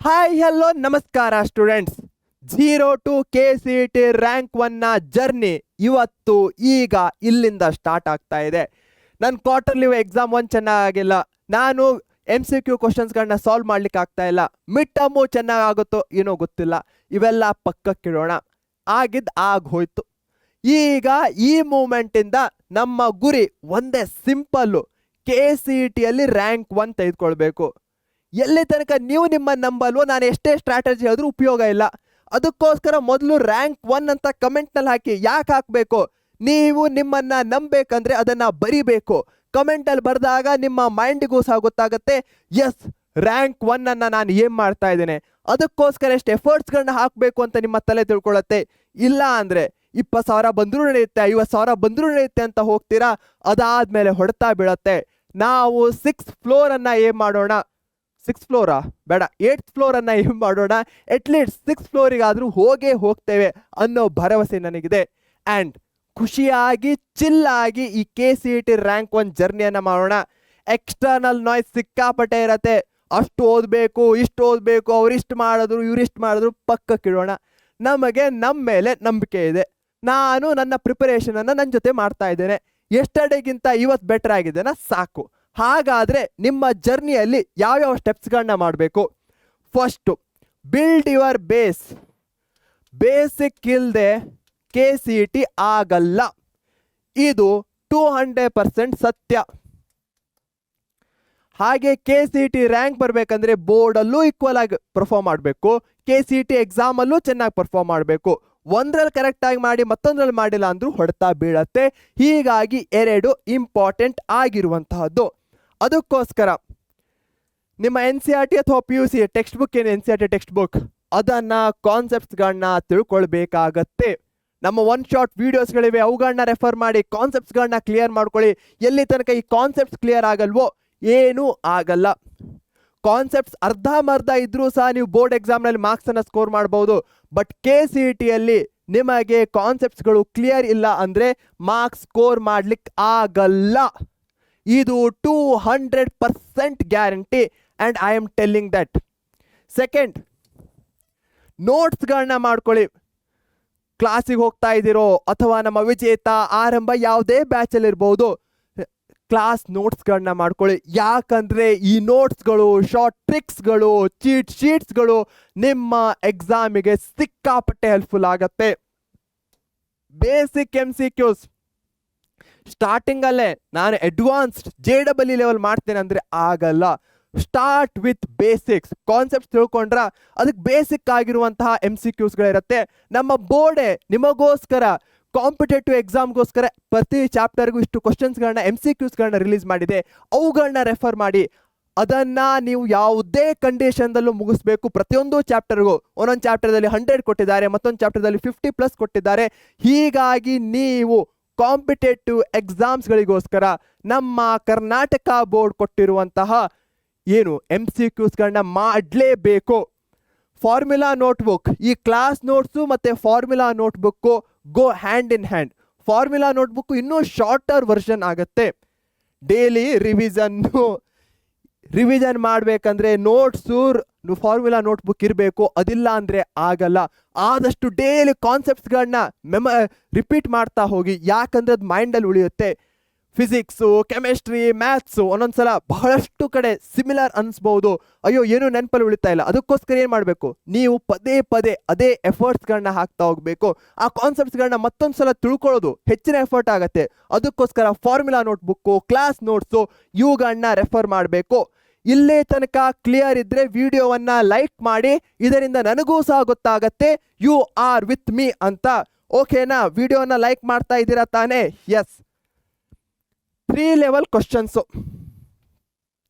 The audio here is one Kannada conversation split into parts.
ಹಾಯ್ ಹಲೋ ನಮಸ್ಕಾರ ಸ್ಟೂಡೆಂಟ್ಸ್. 0 to KCET ರ್ಯಾಂಕ್ 1ನ ಜರ್ನಿ ಇವತ್ತು ಈಗ ಇಲ್ಲಿಂದ ಸ್ಟಾರ್ಟ್ ಆಗ್ತಾ ಇದೆ. ನನ್ನ ಕ್ವಾರ್ಟರ್ಲಿ ಎಕ್ಸಾಮ್ 1 ಚೆನ್ನಾಗಿಲ್ಲ, ನಾನು MCQ ಕ್ವಶನ್ಸ್ಗಳನ್ನ ಸಾಲ್ವ್ ಮಾಡ್ಲಿಕ್ಕೆ ಆಗ್ತಾ ಇಲ್ಲ, ಮಿಡ್ ಟರ್ಮು ಚೆನ್ನಾಗಾಗುತ್ತೋ ಏನೋ ಗೊತ್ತಿಲ್ಲ, ಇವೆಲ್ಲ ಪಕ್ಕಕ್ಕಿಡೋಣ. ಆಗಿದ್ದು ಹೋಯ್ತು. ಈಗ ಈ ಮೂಮೆಂಟಿಂದ ನಮ್ಮ ಗುರಿ ಒಂದೇ ಸಿಂಪಲ್ಲು, KCETಯಲ್ಲಿ ರ್ಯಾಂಕ್ 1 ತೆಗೆದುಕೊಳ್ಬೇಕು. ಎಲ್ಲಿ ತನಕ ನೀವು ನಿಮ್ಮ ನಂಬಲ್ವೋ ನಾನು ಎಷ್ಟೇ ಸ್ಟ್ರಾಟಜಿ ಹೇಳಿದ್ರೂ ಉಪಯೋಗ ಇಲ್ಲ. ಅದಕ್ಕೋಸ್ಕರ ಮೊದಲು ರ್ಯಾಂಕ್ 1 ಅಂತ ಕಮೆಂಟ್ನಲ್ಲಿ ಹಾಕಿ. ಯಾಕೆ ಹಾಕಬೇಕು? ನೀವು ನಿಮ್ಮನ್ನು ನಂಬಬೇಕಂದ್ರೆ ಅದನ್ನು ಬರಿಬೇಕು. ಕಮೆಂಟಲ್ಲಿ ಬರೆದಾಗ ನಿಮ್ಮ ಮೈಂಡಿಗೂ ಸಹ ಗೊತ್ತಾಗುತ್ತೆ, ಎಸ್ ರ್ಯಾಂಕ್ 1 ಅನ್ನು ನಾನು ಏನು ಮಾಡ್ತಾ ಇದ್ದೇನೆ, ಅದಕ್ಕೋಸ್ಕರ ಎಷ್ಟು ಎಫರ್ಟ್ಸ್ಗಳನ್ನ ಹಾಕಬೇಕು ಅಂತ ನಿಮ್ಮ ತಲೆ ತಿಳ್ಕೊಳ್ಳುತ್ತೆ. ಇಲ್ಲ ಅಂದರೆ 20,000 ಬಂದರೂ ನಡೆಯುತ್ತೆ, 50,000 ಬಂದರೂ ನಡೆಯುತ್ತೆ ಅಂತ ಹೋಗ್ತೀರಾ, ಅದಾದಮೇಲೆ ಹೊಡೆತಾ ಬೀಳತ್ತೆ. ನಾವು 6th ಫ್ಲೋರನ್ನು ಏನು ಮಾಡೋಣ, 6th ಫ್ಲೋರಾ ಬೇಡ 8th ಫ್ಲೋರನ್ನು ಏನು ಮಾಡೋಣ, ಅಟ್ಲೀಸ್ಟ್ 6th ಫ್ಲೋರಿಗಾದರೂ ಹೋಗ್ತೇವೆ ಅನ್ನೋ ಭರವಸೆ ನನಗಿದೆ. ಆ್ಯಂಡ್ ಖುಷಿಯಾಗಿ ಚಿಲ್ಲಾಗಿ ಈ KCET ರ್ಯಾಂಕ್ 1 ಜರ್ನಿಯನ್ನು ಮಾಡೋಣ. ಎಕ್ಸ್ಟರ್ನಲ್ ನಾಯ್ಸ್ ಸಿಕ್ಕಾಪಟ್ಟೆ ಇರತ್ತೆ, ಅಷ್ಟು ಓದಬೇಕು ಇಷ್ಟು ಓದಬೇಕು, ಅವರಿಷ್ಟು ಮಾಡಿದ್ರು ಇವರಿಷ್ಟು ಮಾಡಿದ್ರು, ಪಕ್ಕಕ್ಕಿಡೋಣ. ನಮಗೆ ನಮ್ಮ ಮೇಲೆ ನಂಬಿಕೆ ಇದೆ. ನಾನು ನನ್ನ ಪ್ರಿಪರೇಷನನ್ನು ನನ್ನ ಜೊತೆ ಮಾಡ್ತಾ ಇದ್ದೇನೆ, ಎಸ್ಟರ್ಡೇಗಿಂತ ಇವತ್ತು ಬೆಟರ್ ಆಗಿದ್ದೇನೆ, ಸಾಕು. ಹಾಗಾದರೆ ನಿಮ್ಮ ಜರ್ನಿಯಲ್ಲಿ ಯಾವ್ಯಾವ ಸ್ಟೆಪ್ಸ್ಗಳನ್ನ ಮಾಡಬೇಕು? ಫಸ್ಟು ಬಿಲ್ಡ್ ಯುವರ್ ಬೇಸಿಕ್ ಇಲ್ಲದೆ KCET ಆಗಲ್ಲ. ಇದು 200% ಸತ್ಯ. ಹಾಗೆ KCET ರ್ಯಾಂಕ್ ಬರಬೇಕಂದ್ರೆ ಬೋರ್ಡಲ್ಲೂ ಈಕ್ವಲ್ ಆಗಿ ಪರ್ಫಾರ್ಮ್ ಮಾಡಬೇಕು, KCET ಎಕ್ಸಾಮಲ್ಲೂ ಚೆನ್ನಾಗಿ ಪರ್ಫಾರ್ಮ್ ಮಾಡಬೇಕು. ಒಂದರಲ್ಲಿ ಕರೆಕ್ಟಾಗಿ ಮಾಡಿ ಮತ್ತೊಂದರಲ್ಲಿ ಮಾಡಿಲ್ಲ ಅಂದರೂ ಹೊಡೆತಾ ಬೀಳತ್ತೆ. ಹೀಗಾಗಿ 2 ಇಂಪಾರ್ಟೆಂಟ್ ಆಗಿರುವಂತಹದ್ದು. ಅದಕ್ಕೋಸ್ಕರ ನಿಮ್ಮ NCERT ಅಥವಾ PUC ಟೆಕ್ಸ್ಟ್ ಬುಕ್ ಏನು NCERT ಟೆಕ್ಸ್ಟ್ ಬುಕ್, ಅದನ್ನು ಕಾನ್ಸೆಪ್ಟ್ಸ್ಗಳನ್ನ ತಿಳ್ಕೊಳ್ಬೇಕಾಗತ್ತೆ. ನಮ್ಮ 1 ಶಾರ್ಟ್ ವೀಡಿಯೋಸ್ಗಳಿವೆ, ಅವುಗಳನ್ನ ರೆಫರ್ ಮಾಡಿ ಕಾನ್ಸೆಪ್ಟ್ಸ್ಗಳನ್ನ ಕ್ಲಿಯರ್ ಮಾಡ್ಕೊಳ್ಳಿ. ಎಲ್ಲಿ ತನಕ ಈ ಕಾನ್ಸೆಪ್ಟ್ಸ್ ಕ್ಲಿಯರ್ ಆಗಲ್ವೋ ಏನೂ ಆಗಲ್ಲ. ಕಾನ್ಸೆಪ್ಟ್ಸ್ ಅರ್ಧಂಬರ್ಧ ಇದ್ರೂ ಸಹ ನೀವು ಬೋರ್ಡ್ ಎಕ್ಸಾಮ್ನಲ್ಲಿ ಮಾರ್ಕ್ಸನ್ನು ಸ್ಕೋರ್ ಮಾಡ್ಬೋದು. ಬಟ್ KCETಯಲ್ಲಿ ನಿಮಗೆ ಕಾನ್ಸೆಪ್ಟ್ಸ್ಗಳು ಕ್ಲಿಯರ್ ಇಲ್ಲ ಅಂದರೆ ಮಾರ್ಕ್ಸ್ ಸ್ಕೋರ್ ಮಾಡ್ಲಿಕ್ಕೆ ಆಗಲ್ಲ. ಇದು 200% guarantee and I am telling that. Second, ನೋಟ್ಸ್ಗಳನ್ನ ಮಾಡ್ಕೊಳ್ಳಿ. ಕ್ಲಾಸಿಗೆ ಹೋಗ್ತಾ ಇದ್ದೀರೋ ಅಥವಾ ನಮ್ಮ ವಿಜೇತ ಆರಂಭ ಯಾವುದೇ ಬ್ಯಾಚಲ್ಲಿರ್ಬೋದು, ಕ್ಲಾಸ್ ನೋಟ್ಸ್ಗಳನ್ನ ಮಾಡ್ಕೊಳ್ಳಿ. ಯಾಕಂದರೆ ಈ ನೋಟ್ಸ್ಗಳು, ಶಾರ್ಟ್ ಟ್ರಿಕ್ಸ್ಗಳು, ಚೀಟ್ ಶೀಟ್ಸ್ಗಳು ನಿಮ್ಮ ಎಕ್ಸಾಮಿಗೆ ಸಿಕ್ಕಾಪಟ್ಟೆ ಹೆಲ್ಪ್ಫುಲ್ ಆಗತ್ತೆ. ಬೇಸಿಕ್ MCQs ಸ್ಟಾರ್ಟಿಂಗಲ್ಲೇ ನಾನು ಅಡ್ವಾನ್ಸ್ಡ್ JEE ಲೆವೆಲ್ ಮಾಡ್ತೇನೆ ಅಂದರೆ ಆಗಲ್ಲ. Start with basics. ಕಾನ್ಸೆಪ್ಟ್ಸ್ ತಿಳ್ಕೊಂಡ್ರೆ ಅದಕ್ಕೆ ಬೇಸಿಕ್ ಆಗಿರುವಂತಹ MCQsಗಳಿರುತ್ತೆ. ನಮ್ಮ ಬೋರ್ಡೇ ನಿಮಗೋಸ್ಕರ ಕಾಂಪಿಟೇಟಿವ್ ಎಕ್ಸಾಮ್ಗೋಸ್ಕರ ಪ್ರತಿ ಚಾಪ್ಟರ್ಗೂ ಇಷ್ಟು ಕ್ವಶನ್ಸ್ಗಳನ್ನ MCQsಗಳನ್ನ ರಿಲೀಸ್ ಮಾಡಿದೆ. ಅವುಗಳನ್ನ ರೆಫರ್ ಮಾಡಿ ಅದನ್ನು ನೀವು ಯಾವುದೇ ಕಂಡೀಷನ್ದಲ್ಲೂ ಮುಗಿಸ್ಬೇಕು. ಪ್ರತಿಯೊಂದು ಚಾಪ್ಟರ್ಗೂ ಒಂದೊಂದು ಚಾಪ್ಟರ್ದಲ್ಲಿ 100 ಕೊಟ್ಟಿದ್ದಾರೆ, ಮತ್ತೊಂದು ಚಾಪ್ಟರ್ದಲ್ಲಿ 50+ ಕೊಟ್ಟಿದ್ದಾರೆ. ಹೀಗಾಗಿ ನೀವು ಕಾಂಪಿಟೇಟಿವ್ ಎಕ್ಸಾಮ್ಸ್ಗಳಿಗೋಸ್ಕರ ನಮ್ಮ ಕರ್ನಾಟಕ ಬೋರ್ಡ್ ಕೊಟ್ಟಿರುವಂತಹ ಏನು MCQsಗಳನ್ನ ಮಾಡಲೇಬೇಕು. ಫಾರ್ಮುಲಾ ನೋಟ್ಬುಕ್, ಈ ಕ್ಲಾಸ್ ನೋಟ್ಸು ಮತ್ತು formula notebook go hand in hand. Formula notebook ಇನ್ನೂ ಶಾರ್ಟರ್ ವರ್ಷನ್ ಆಗುತ್ತೆ. ಡೈಲಿ ರಿವಿಷನ್ ಮಾಡಬೇಕಂದ್ರೆ ನೋಟ್ಸು ಫಾರ್ಮುಲಾ ನೋಟ್ಬುಕ್ ಇರಬೇಕು, ಅದಿಲ್ಲ ಅಂದರೆ ಆಗಲ್ಲ. ಆದಷ್ಟು ಡೈಲಿ ಕಾನ್ಸೆಪ್ಟ್ಸ್ಗಳನ್ನ ರಿಪೀಟ್ ಮಾಡ್ತಾ ಹೋಗಿ, ಯಾಕಂದರೆ ಅದು ಮೈಂಡಲ್ಲಿ ಉಳಿಯುತ್ತೆ. ಫಿಸಿಕ್ಸು, ಕೆಮಿಸ್ಟ್ರಿ, ಮ್ಯಾಥ್ಸು ಒಂದೊಂದ್ಸಲ ಬಹಳಷ್ಟು ಕಡೆ ಸಿಮಿಲರ್ ಅನಿಸ್ಬೋದು, ಅಯ್ಯೋ ಏನೂ ನೆನಪಲ್ಲಿ ಉಳಿತಾ ಇಲ್ಲ. ಅದಕ್ಕೋಸ್ಕರ ಏನು ಮಾಡಬೇಕು, ನೀವು ಪದೇ ಅದೇ ಎಫರ್ಟ್ಸ್ಗಳನ್ನ ಹಾಕ್ತಾ ಹೋಗಬೇಕು. ಆ ಕಾನ್ಸೆಪ್ಟ್ಸ್ಗಳನ್ನ ಮತ್ತೊಂದು ಸಲ ತಿಳ್ಕೊಳ್ಳೋದು ಹೆಚ್ಚಿನ ಎಫರ್ಟ್ ಆಗುತ್ತೆ. ಅದಕ್ಕೋಸ್ಕರ ಫಾರ್ಮುಲಾ ನೋಟ್ಬುಕ್ಕು, ಕ್ಲಾಸ್ ನೋಟ್ಸು ಇವುಗಳನ್ನ ರೆಫರ್ ಮಾಡಬೇಕು. ಇಲ್ಲೇ ತನಕ ಕ್ಲಿಯರ್ ಇದ್ದರೆ ವಿಡಿಯೋವನ್ನು ಲೈಕ್ ಮಾಡಿ, ಇದರಿಂದ ನನಗೂ ಸಹ ಗೊತ್ತಾಗತ್ತೆ ಯು ಆರ್ ವಿತ್ ಮೀ ಅಂತ. ಓಕೆನಾ? ವಿಡಿಯೋನ ಲೈಕ್ ಮಾಡ್ತಾ ಇದ್ದೀರಾ ತಾನೇ? ಎಸ್. 3 level questions.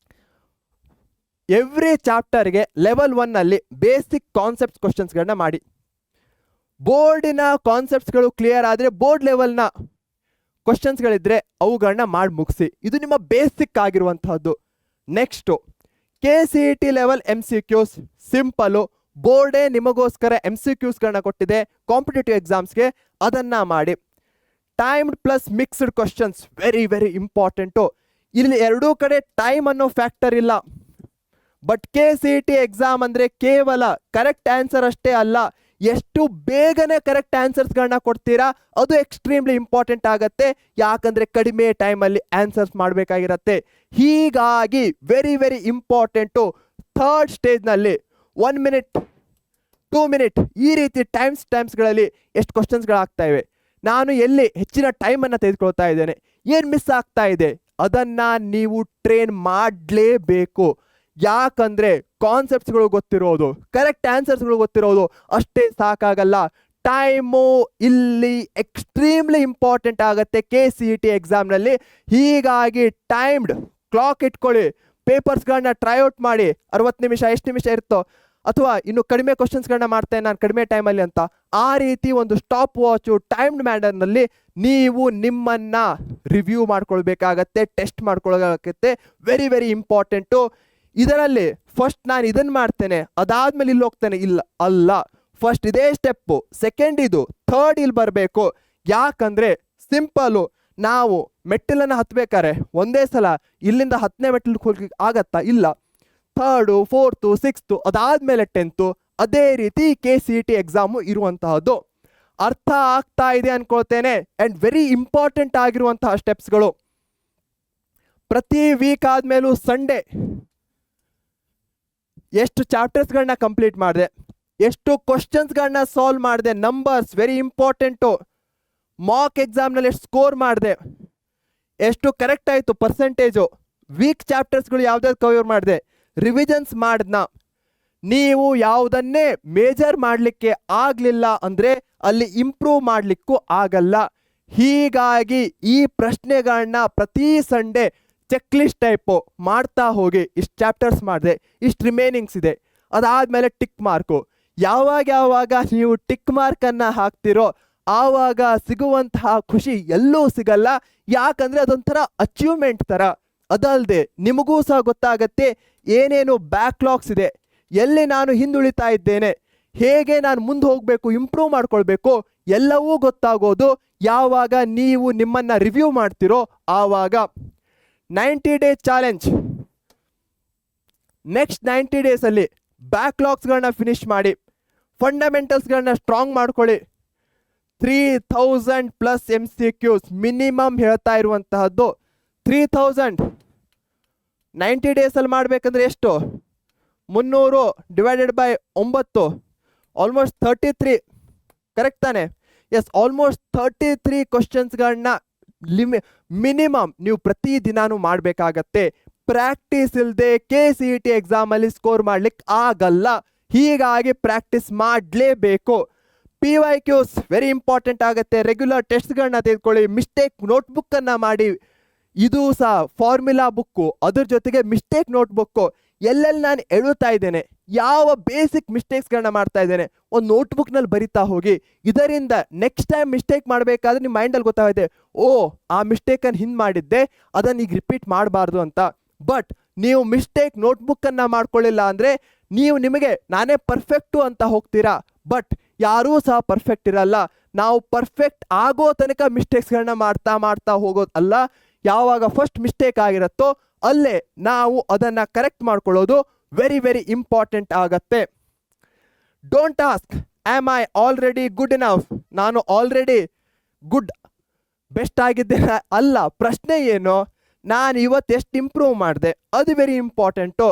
ಎವ್ರಿ ಚಾಪ್ಟರ್ಗೆ ಲೆವೆಲ್ 1ನಲ್ಲಿ ಬೇಸಿಕ್ ಕಾನ್ಸೆಪ್ಟ್ಸ್ ಕ್ವಶನ್ಸ್ಗಳನ್ನ ಮಾಡಿ. ಬೋರ್ಡಿನ ಕಾನ್ಸೆಪ್ಟ್ಸ್ಗಳು ಕ್ಲಿಯರ್ ಆದರೆ ಬೋರ್ಡ್ ಲೆವೆಲ್ನ ಕ್ವಶನ್ಸ್ಗಳಿದ್ರೆ ಅವುಗಳನ್ನ ಮಾಡಿ ಮುಗಿಸಿ. ಇದು ನಿಮ್ಮ ಬೇಸಿಕ್ ಆಗಿರುವಂತಹದ್ದು. Next KCET level MCQs simple. ಬೋರ್ಡೇ ನಿಮಗೋಸ್ಕರ MCQsಗಳನ್ನ ಕೊಟ್ಟಿದೆ ಕಾಂಪಿಟೇಟಿವ್ ಎಕ್ಸಾಮ್ಸ್ಗೆ, ಅದನ್ನು ಮಾಡಿ. Timed plus mixed questions very important. ಇಲ್ಲಿ ಎರಡೂ ಕಡೆ ಟೈಮ್ ಅನ್ನೋ ಫ್ಯಾಕ್ಟರ್ ಇಲ್ಲ. ಬಟ್ KCET ಎಕ್ಸಾಮ್ ಅಂದರೆ ಕೇವಲ ಕರೆಕ್ಟ್ ಆನ್ಸರ್ ಅಷ್ಟೇ ಅಲ್ಲ, ಎಷ್ಟು ಬೇಗನೆ ಕರೆಕ್ಟ್ ಆನ್ಸರ್ಸ್ಗಳನ್ನ ಕೊಡ್ತೀರಾ ಅದು ಎಕ್ಸ್ಟ್ರೀಮ್ಲಿ ಇಂಪಾರ್ಟೆಂಟ್ ಆಗುತ್ತೆ. ಯಾಕಂದರೆ ಕಡಿಮೆ ಟೈಮಲ್ಲಿ ಆನ್ಸರ್ಸ್ ಮಾಡಬೇಕಾಗಿರತ್ತೆ. ಹೀಗಾಗಿ ವೆರಿ ವೆರಿ ಇಂಪಾರ್ಟೆಂಟು ಥರ್ಡ್ ಸ್ಟೇಜ್ನಲ್ಲಿ 1 ಮಿನಿಟ್ 2 ಮಿನಿಟ್ ಈ ರೀತಿ ಟೈಮ್ಸ್ಗಳಲ್ಲಿ ಎಷ್ಟು ಕ್ವಶನ್ಸ್ಗಳಾಗ್ತಾ ಇವೆ, ನಾನು ಎಲ್ಲಿ ಹೆಚ್ಚಿನ ಟೈಮನ್ನು ತೆಗೆದುಕೊಳ್ತಾ ಇದ್ದೇನೆ, ಏನು ಮಿಸ್ ಆಗ್ತಾ ಇದೆ, ಅದನ್ನು ನೀವು ಟ್ರೈನ್ ಮಾಡಲೇಬೇಕು. ಯಾಕಂದರೆ ಕಾನ್ಸೆಪ್ಟ್ಸ್ಗಳು ಗೊತ್ತಿರೋದು, ಕರೆಕ್ಟ್ ಆನ್ಸರ್ಸ್ಗಳು ಗೊತ್ತಿರೋದು ಅಷ್ಟೇ ಸಾಕಾಗಲ್ಲ. ಟೈಮು ಇಲ್ಲಿ ಎಕ್ಸ್ಟ್ರೀಮ್ಲಿ ಇಂಪಾರ್ಟೆಂಟ್ ಆಗುತ್ತೆ KCET ಎಕ್ಸಾಮ್ನಲ್ಲಿ. ಹೀಗಾಗಿ ಟೈಮ್ಡ್ ಕ್ಲಾಕ್ ಇಟ್ಕೊಳ್ಳಿ, ಪೇಪರ್ಸ್ಗಳನ್ನ ಟ್ರೈಔಟ್ ಮಾಡಿ. 60 ನಿಮಿಷ ಎಷ್ಟು ನಿಮಿಷ ಇರುತ್ತೋ, ಅಥವಾ ಇನ್ನು ಕಡಿಮೆ ಕ್ವಶನ್ಸ್ಗಳನ್ನ ಮಾಡ್ತೇನೆ ನಾನು ಕಡಿಮೆ ಟೈಮಲ್ಲಿ ಅಂತ, ಆ ರೀತಿ ಒಂದು ಸ್ಟಾಪ್ ವಾಚು ಟೈಮ್ಡ್ ಮ್ಯಾನರ್ನಲ್ಲಿ ನೀವು ನಿಮ್ಮನ್ನು ರಿವ್ಯೂ ಮಾಡ್ಕೊಳ್ಬೇಕಾಗತ್ತೆ, ಟೆಸ್ಟ್ ಮಾಡ್ಕೊಳ್ಬೇಕಾಗತ್ತೆ. Very very important. ಇದರಲ್ಲಿ ಫಸ್ಟ್ ನಾನು ಇದನ್ನು ಮಾಡ್ತೇನೆ ಅದಾದ್ಮೇಲೆ ಇಲ್ಲಿ ಹೋಗ್ತೇನೆ, ಇಲ್ಲ ಅಲ್ಲ, ಫಸ್ಟ್ ಇದೇ ಸ್ಟೆಪ್ಪು, ಸೆಕೆಂಡ್ ಇದು, ಥರ್ಡ್ ಇಲ್ಲಿ ಬರಬೇಕು. ಯಾಕಂದರೆ ಸಿಂಪಲ್ಲು, ನಾವು ಮೆಟ್ಟಿಲನ್ನು ಹತ್ತಬೇಕಾರೆ ಒಂದೇ ಸಲ ಇಲ್ಲಿಂದ 10ನೇ ಮೆಟ್ಟಿಲು ಹೋಗ್ಲಿಕ್ಕೆ ಆಗತ್ತಾ? ಇಲ್ಲ. ಥರ್ಡು, 4th, 6th ಅದಾದಮೇಲೆ 10th, ಅದೇ ರೀತಿ KCET ಎಕ್ಸಾಮು ಇರುವಂತಹದ್ದು. ಅರ್ಥ ಆಗ್ತಾ ಇದೆ ಅನ್ಕೊಳ್ತೇನೆ. ಆ್ಯಂಡ್ ವೆರಿ ಇಂಪಾರ್ಟೆಂಟ್ ಆಗಿರುವಂತಹ ಸ್ಟೆಪ್ಸ್ಗಳು. ಪ್ರತಿ ವೀಕ್ ಆದಮೇಲೂ ಸಂಡೇ ಎಷ್ಟು ಚಾಪ್ಟರ್ಸ್ಗಳನ್ನ ಕಂಪ್ಲೀಟ್ ಮಾಡಿದೆ, ಎಷ್ಟು ಕ್ವಶನ್ಸ್ಗಳನ್ನ ಸಾಲ್ವ್ ಮಾಡಿದೆ, ನಂಬರ್ಸ್ ವೆರಿ ಇಂಪಾರ್ಟೆಂಟು. ಮಾಕ್ ಎಕ್ಸಾಮ್ನಲ್ಲಿ ಎಷ್ಟು ಸ್ಕೋರ್ ಮಾಡಿದೆ, ಎಷ್ಟು ಕರೆಕ್ಟ್ ಆಯಿತು ಪರ್ಸೆಂಟೇಜು, ವೀಕ್ ಚಾಪ್ಟರ್ಸ್ಗಳು ಯಾವುದಾದ್ರು ಕವರ್ ಮಾಡಿದೆ, ರಿವಿಷನ್ಸ್ ಮಾಡಿದ್ನ. ನೀವು ಯಾವುದನ್ನೇ ಮೇಜರ್ ಮಾಡಲಿಕ್ಕೆ ಆಗಲಿಲ್ಲ ಅಂದರೆ ಅಲ್ಲಿ ಇಂಪ್ರೂವ್ ಮಾಡಲಿಕ್ಕೂ ಆಗಲ್ಲ. ಹೀಗಾಗಿ ಈ ಪ್ರಶ್ನೆಗಳನ್ನ ಪ್ರತಿ ಸಂಡೇ ಚೆಕ್ಲಿಸ್ಟ್ ಟೈಪು ಮಾಡ್ತಾ ಹೋಗಿ. ಇಷ್ಟು ಚಾಪ್ಟರ್ಸ್ ಮಾಡಿದೆ, ಇಷ್ಟು ರಿಮೈನಿಂಗ್ಸ್ ಇದೆ, ಅದಾದಮೇಲೆ ಟಿಕ್ ಮಾರ್ಕು. ಯಾವಾಗ ನೀವು ಟಿಕ್ ಮಾರ್ಕನ್ನು ಹಾಕ್ತಿರೋ ಆವಾಗ ಸಿಗುವಂತಹ ಖುಷಿ ಎಲ್ಲೂ ಸಿಗಲ್ಲ. ಯಾಕಂದರೆ ಅದೊಂಥರ ಅಚೀವ್ಮೆಂಟ್ ಥರ. ಅದಲ್ಲದೆ ನಿಮಗೂ ಸಹ ಗೊತ್ತಾಗತ್ತೆ ಏನೇನು ಬ್ಯಾಕ್ಲಾಗ್ಸ್ ಇದೆ, ಎಲ್ಲಿ ನಾನು ಹಿಂದುಳಿತಾ ಇದ್ದೇನೆ, ಹೇಗೆ ನಾನು ಮುಂದೆ ಹೋಗಬೇಕು, ಇಂಪ್ರೂವ್ ಮಾಡ್ಕೊಳ್ಬೇಕು, ಎಲ್ಲವೂ ಗೊತ್ತಾಗೋದು ಯಾವಾಗ ನೀವು ನಿಮ್ಮನ್ನು ರಿವ್ಯೂ ಮಾಡ್ತಿರೋ ಆವಾಗ. 90 ಡೇಸ್ ಚಾಲೆಂಜ್. ನೆಕ್ಸ್ಟ್ 90 ಡೇಸಲ್ಲಿ ಬ್ಯಾಕ್ಲಾಗ್ಸ್ಗಳನ್ನ ಫಿನಿಷ್ ಮಾಡಿ, ಫಂಡಮೆಂಟಲ್ಸ್ಗಳನ್ನ ಸ್ಟ್ರಾಂಗ್ ಮಾಡ್ಕೊಳ್ಳಿ. 3000+ MCQs ಮಿನಿಮಮ್ ಹೇಳ್ತಾ ಇರುವಂತಹದ್ದು. 3000 90 ಡೇಸಲ್ಲಿ ಮಾಡಬೇಕಂದ್ರೆ ಎಷ್ಟು? 300 ಡಿವೈಡೆಡ್ ಬೈ 9, ಆಲ್ಮೋಸ್ಟ್ 33. ಕರೆಕ್ಟ್ ತಾನೆ? ಎಸ್, ಆಲ್ಮೋಸ್ಟ್ 33 ಕ್ವಶನ್ಸ್ಗಳನ್ನ ಮಿನಿಮಮ್ ನೀವು ಪ್ರತಿ ದಿನಾನು ಮಾಡಬೇಕಾಗತ್ತೆ. ಪ್ರಾಕ್ಟೀಸ್ ಇಲ್ಲದೆ KCET ಎಕ್ಸಾಮಲ್ಲಿ ಸ್ಕೋರ್ ಮಾಡ್ಲಿಕ್ಕೆ ಆಗಲ್ಲ. ಹೀಗಾಗಿ ಪ್ರಾಕ್ಟೀಸ್ ಮಾಡಲೇಬೇಕು. PYQs ವೆರಿ ಇಂಪಾರ್ಟೆಂಟ್ ಆಗುತ್ತೆ. ರೆಗ್ಯುಲರ್ ಟೆಸ್ಟ್ಗಳನ್ನ ತೆಗೆದುಕೊಳ್ಳಿ, ಮಿಸ್ಟೇಕ್ ನೋಟ್ಬುಕ್ಕನ್ನು ಮಾಡಿ. ಇದು ಸಹ ಫಾರ್ಮುಲಾ ಬುಕ್ಕು, ಅದ್ರ ಜೊತೆಗೆ ಮಿಸ್ಟೇಕ್ ನೋಟ್ಬುಕ್ಕು. ಎಲ್ಲೆಲ್ಲಿ ನಾನು ಎಳುತ್ತಾ ಇದ್ದೇನೆ, ಯಾವ ಬೇಸಿಕ್ ಮಿಸ್ಟೇಕ್ಸ್ಗಳನ್ನ ಮಾಡ್ತಾ ಇದ್ದೇನೆ, ಒಂದು ನೋಟ್ಬುಕ್ನಲ್ಲಿ ಬರಿತಾ ಹೋಗಿ. ಇದರಿಂದ ನೆಕ್ಸ್ಟ್ ಟೈಮ್ ಮಿಸ್ಟೇಕ್ ಮಾಡಬೇಕಾದ್ರೆ ನಿಮ್ಮ ಮೈಂಡಲ್ಲಿ ಗೊತ್ತಾಗುತ್ತೆ, ಓ ಆ ಮಿಸ್ಟೇಕನ್ನು ಹಿಂದೆ ಮಾಡಿದ್ದೆ, ಅದನ್ನು ಈಗ ರಿಪೀಟ್ ಮಾಡಬಾರ್ದು ಅಂತ. ಬಟ್ ನೀವು ಮಿಸ್ಟೇಕ್ ನೋಟ್ಬುಕ್ಕನ್ನು ಮಾಡ್ಕೊಳ್ಳಿಲ್ಲ ಅಂದರೆ ನೀವು ನಿಮಗೆ ನಾನೇ ಪರ್ಫೆಕ್ಟು ಅಂತ ಹೋಗ್ತೀರಾ. ಬಟ್ ಯಾರೂ ಸಹ ಪರ್ಫೆಕ್ಟ್ ಇರಲ್ಲ. ನಾವು ಪರ್ಫೆಕ್ಟ್ ಆಗೋ ತನಕ ಮಿಸ್ಟೇಕ್ಸ್ಗಳನ್ನ ಮಾಡ್ತಾ ಹೋಗೋದು ಅಲ್ಲ. ಯಾವಾಗ ಫಸ್ಟ್ ಮಿಸ್ಟೇಕ್ ಆಗಿರುತ್ತೋ ಅಲ್ಲೇ ನಾವು ಅದನ್ನು ಕರೆಕ್ಟ್ ಮಾಡ್ಕೊಳ್ಳೋದು ವೆರಿ ವೆರಿ ಇಂಪಾರ್ಟೆಂಟ್ ಆಗತ್ತೆ. Don't ask am I already good enough, ನಾನು ಆಲ್ರೆಡಿ ಗುಡ್ ಬೆಸ್ಟ್ ಆಗಿದ್ದೇನೆ ಅಲ್ಲ. ಪ್ರಶ್ನೆ ಏನು, ನಾನು ಇವತ್ತು ಎಷ್ಟು ಇಂಪ್ರೂವ್ ಮಾಡಿದೆ, ಅದು ವೆರಿ ಇಂಪಾರ್ಟೆಂಟು.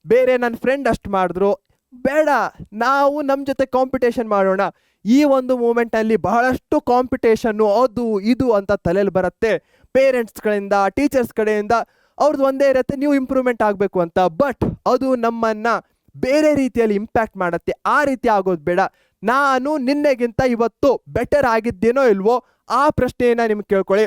ಬೇರೆ ನನ್ನ ಫ್ರೆಂಡ್ ಅಷ್ಟು ಮಾಡಿದ್ರು ಬೇಡ, ನಾವು ನಮ್ಮ ಜೊತೆ ಕಾಂಪಿಟೇಷನ್ ಮಾಡೋಣ. ಈ ಒಂದು ಮೂಮೆಂಟಲ್ಲಿ ಬಹಳಷ್ಟು ಕಾಂಪಿಟೇಷನ್ನು ಅದು ಇದು ಅಂತ ತಲೆಯಲ್ಲಿ ಬರುತ್ತೆ. ಪೇರೆಂಟ್ಸ್ಗಳಿಂದ, ಟೀಚರ್ಸ್ ಕಡೆಯಿಂದ ಅವ್ರದ್ದು ಒಂದೇ ಇರುತ್ತೆ, ನೀವು ಇಂಪ್ರೂವ್ಮೆಂಟ್ ಆಗಬೇಕು ಅಂತ. ಬಟ್ ಅದು ನಮ್ಮನ್ನು ಬೇರೆ ರೀತಿಯಲ್ಲಿ ಇಂಪ್ಯಾಕ್ಟ್ ಮಾಡುತ್ತೆ. ಆ ರೀತಿ ಆಗೋದು ಬೇಡ. ನಾನು ನಿನ್ನೆಗಿಂತ ಇವತ್ತು ಬೆಟರ್ ಆಗಿದ್ದೇನೋ ಇಲ್ವೋ ಆ ಪ್ರಶ್ನೆಯನ್ನು ನಿಮ್ಗೆ ಕೇಳ್ಕೊಳ್ಳಿ.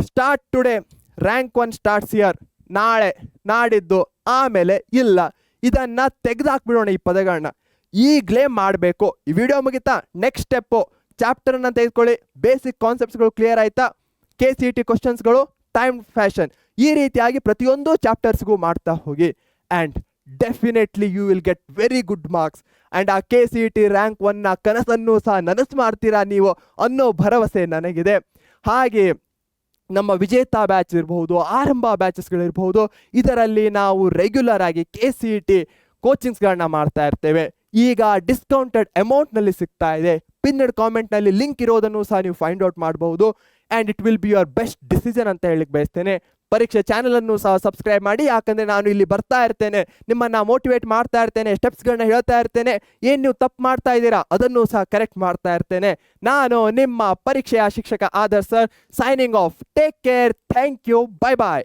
Start today, rank 1 starts here. ನಾಳೆ, ನಾಡಿದ್ದು, ಆಮೇಲೆ ಇಲ್ಲ. ಇದನ್ನು ತೆಗೆದುಹಾಕ್ಬಿಡೋಣ ಈ ಪದಗಳನ್ನ. ಈಗಲೇ ಮಾಡಬೇಕು. ಈ ವಿಡಿಯೋ ಮುಗಿತಾ, ನೆಕ್ಸ್ಟ್ ಸ್ಟೆಪ್ಪು ಚಾಪ್ಟರನ್ನು ತೆಗೆದುಕೊಳ್ಳಿ. ಬೇಸಿಕ್ ಕಾನ್ಸೆಪ್ಟ್ಸ್ಗಳು ಕ್ಲಿಯರ್ ಆಯಿತಾ? KCET ಕ್ವಶನ್ಸ್ಗಳು ಟೈಮ್ ಫ್ಯಾಷನ್ ಈ ರೀತಿಯಾಗಿ ಪ್ರತಿಯೊಂದು ಚಾಪ್ಟರ್ಸ್ಗೂ ಮಾಡ್ತಾ ಹೋಗಿ. And definitely you will get very good marks. And ಆ KCET ರ್ಯಾಂಕ್ 1ನ ಕನಸನ್ನು ಸಹ ನನಸು ಮಾಡ್ತೀರಾ ನೀವು ಅನ್ನೋ ಭರವಸೆ ನನಗಿದೆ. ಹಾಗೆ ನಮ್ಮ ವಿಜೇತ ಬ್ಯಾಚ್ ಇರಬಹುದು, ಆರಂಭ ಬ್ಯಾಚಸ್ಗಳಿರ್ಬಹುದು, ಇದರಲ್ಲಿ ನಾವು ರೆಗ್ಯುಲರ್ ಆಗಿ KCET ಕೋಚಿಂಗ್ಸ್ಗಳನ್ನ ಮಾಡ್ತಾ ಇರ್ತೇವೆ. ಈಗ ಡಿಸ್ಕೌಂಟೆಡ್ ಅಮೌಂಟ್ನಲ್ಲಿ ಸಿಗ್ತಾ ಇದೆ. ಪಿನ್ನಡ್ ಕಾಮೆಂಟ್ನಲ್ಲಿ ಲಿಂಕ್ ಇರೋದನ್ನು ಸಹ ನೀವು ಫೈಂಡ್ ಔಟ್ ಮಾಡಬಹುದು. And it will be your best decision ಅಂತ ಹೇಳಿಕ್ಕೆ ಬಯಸ್ತೇನೆ. ಪರೀಕ್ಷೆ ಚಾನಲನ್ನು ಸಹ ಸಬ್ಸ್ಕ್ರೈಬ್ ಮಾಡಿ, ಯಾಕಂದರೆ ನಾನು ಇಲ್ಲಿ ಬರ್ತಾ ಇರ್ತೇನೆ, ನಿಮ್ಮನ್ನು ಮೋಟಿವೇಟ್ ಮಾಡ್ತಾ ಇರ್ತೇನೆ, ಸ್ಟೆಪ್ಸ್ಗಳನ್ನ ಹೇಳ್ತಾ ಇರ್ತೇನೆ. ಏನು ನೀವು ತಪ್ಪು ಮಾಡ್ತಾ ಇದ್ದೀರಾ ಅದನ್ನು ಸಹ ಕರೆಕ್ಟ್ ಮಾಡ್ತಾ ಇರ್ತೇನೆ. ನಾನು ನಿಮ್ಮ ಪರೀಕ್ಷೆಯ ಶಿಕ್ಷಕ Adarsh sir, signing off. Take care, thank you, bye bye.